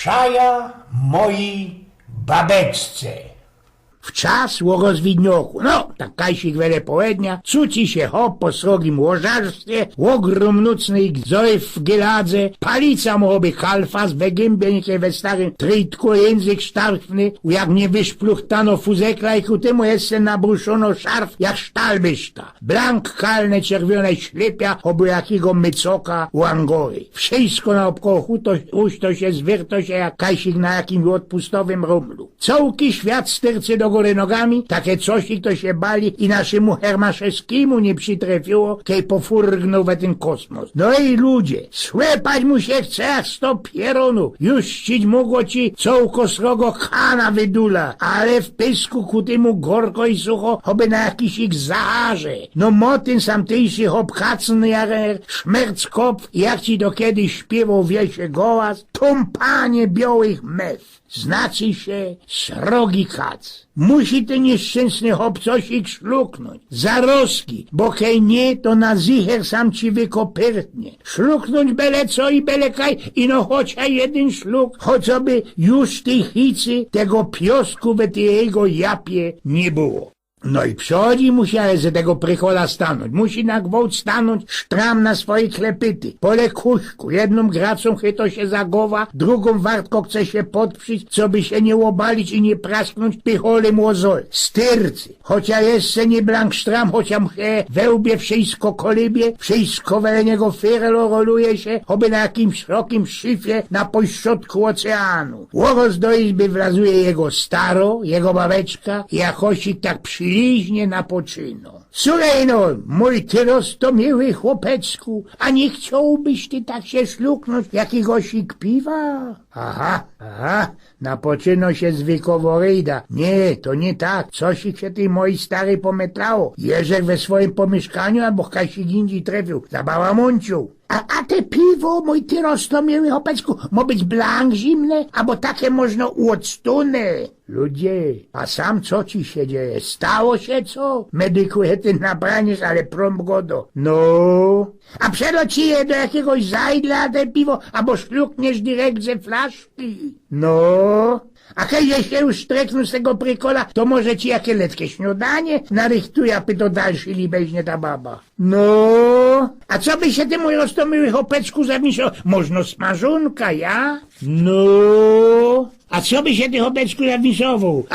Pszaja mojej babeczce. W czas łogozwidnioku, no, tak kajsik wiele połednia, cuci się hop po srogim łożarstwie, łogrom nucnej gzoj w geladze, palica mołoby kalfas, we gębieńkie we starym trytku, język sztarfny, jak nie wyszpluchtano fuzekla i ku temu jeszcze nabruszono szarf, jak sztalbyszta. Blank kalne czerwione ślepia, oby jakiego mycoka u Angory. Wszystko naokoło husto się, zwyrto się, jak kajsik na jakimś odpustowym rumlu. Cołki świat stercy do góry nogami, takie cosik to się bali i naszemu Hermaszewskimu nie przytrafiło, kiedy pofurgnął we ten kosmos. No i ludzie, słepać mu się chce jak 100 pieronów, już ścić mogło ci cołko srogo kana wydula, ale w pysku ku temu gorko i sucho, oby na jakiś ich zaharze. No motyn samtyjszy hopkacny jak szmerc kop, jak ci do kiedyś śpiewał wiesie gołas, tumpanie białych mew. Znaczy się srogi kac. Musi ten nieszczęsny hop cosik szluknąć. Zaroski, bo kej nie, to na zicher sam ci wykopyrtnie. Szluknąć byle co i byle kaj, i no chociaż jeden szluk, choćby już tej hicy, tego piosku we tej jego japie nie było. No i przychodzi musi ale z tego prychola stanąć. Musi na gwałt stanąć sztram na swoje klepyty. Pole kuśku. Jedną gracą chyto się zagowa, drugą wartko chce się podprzyć, co by się nie łobalić i nie prasknąć pycholem łozol. Styrcy. Chociaż jeszcze nie blank sztram, chociaż mche wełbie wszystko kolybie, wszystko wele niego firlo roluje się, oby na jakimś szerokim szyfie na pośrodku oceanu. Łogos do izby wlazuje jego staro, jego babeczka i jachosik tak przyliźnie napoczyną. Słuchaj no, mój ty rostomiły chłopecku, a nie chciałbyś ty tak się szluknąć jakiegoś piwa? Aha, napoczyno się zwykłowo ryjda. Nie, to nie tak, coś się tej mojej starej pometlało. Jeżek we swoim pomieszkaniu albo kasik indziej trafił, zabałamuncił. A te piwo, mój ty rostomiły chłopecku, ma być blank zimne, albo takie można uoctune. Ludzie, a sam co ci się dzieje? Stało się co? Medykuje ty nabraniesz, ale prompt godo. No, a przelo ci je do jakiegoś zajdla te piwo, albo szlukniesz direkt ze flaszki. No, a kiedy się już streknął z tego prykola, to może ci jakie letkie śniadanie narychtuje, aby to dalszy libeźnie ta baba. No, a co by się ty mój roztomyły chopeczku zawisał? Można smażunka, ja? No, a co by się ty chopeczku zawisował?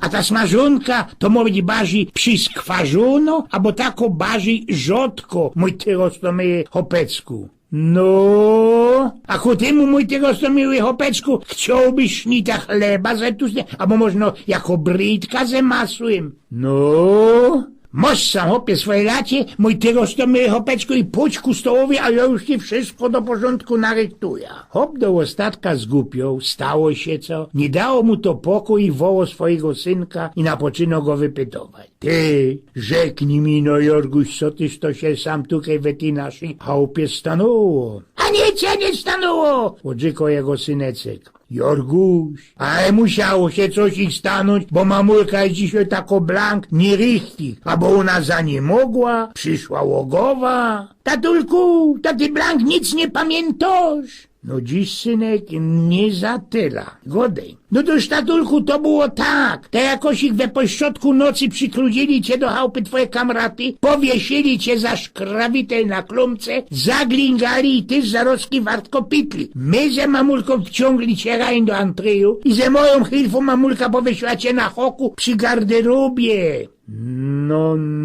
A ta smażunka to może być bardziej przyskwarzono, albo tako bardziej rzodko, mój ty roztomyły chopeczku. No, a ku temu mój ty rostomiły chopeczku, chciałbyś sznita chleba ze tustym, albo można jako brytka ze masłem. No, masz sam hopie swoje lacie, mój ty rostomiły chopeczku i pójdź ku stołowi, a ja już ci wszystko do porządku narychtuję. Hop do ostatka zgłupiał, stało się co, nie dało mu to pokój i woło swojego synka i napoczyno go wypytować. Ty, rzeknij mi no Jorguś, co tyś to się sam tutaj we tej naszej chałupie stanęło? A nie cię nie stanęło, odrzekł jego synecek. Jorguś, ale musiało się coś ich stanąć, bo mamulka jest dzisiaj tako blank, nie richtig, a bo ona za nie mogła, przyszła łogowa. Tatulku, to ty blank nic nie pamiętasz. No dziś, synek, nie za tyle. Godej. No toż, tatulku, to było tak. Te jakoś ich we pośrodku nocy przykludzili cię do chałupy twoje kamraty, powiesili cię za szkrawitę na klumce, zaglingali i ty z zaroski wartko pitli. My ze mamulką wciągli cię rań do antryju i ze moją chwilą mamulka powiesiła cię na hoku przy garderobie.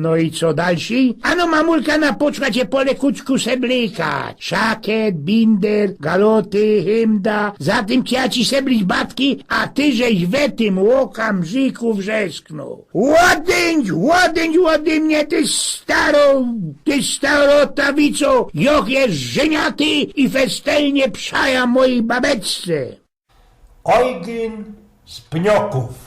No i co dalszy? Ano mamulka napoczła cię pole kuczku seblikać. Szakiet, binder, galoty, hymda. Zatem cię ci seblić batki, a ty żeś we tym łoka mrzyku wrzesknął. Ładęć mnie, ty starotawico, joch jest żeniaty i festelnie pszaja mojej babeczce. Eugen z Pnioków.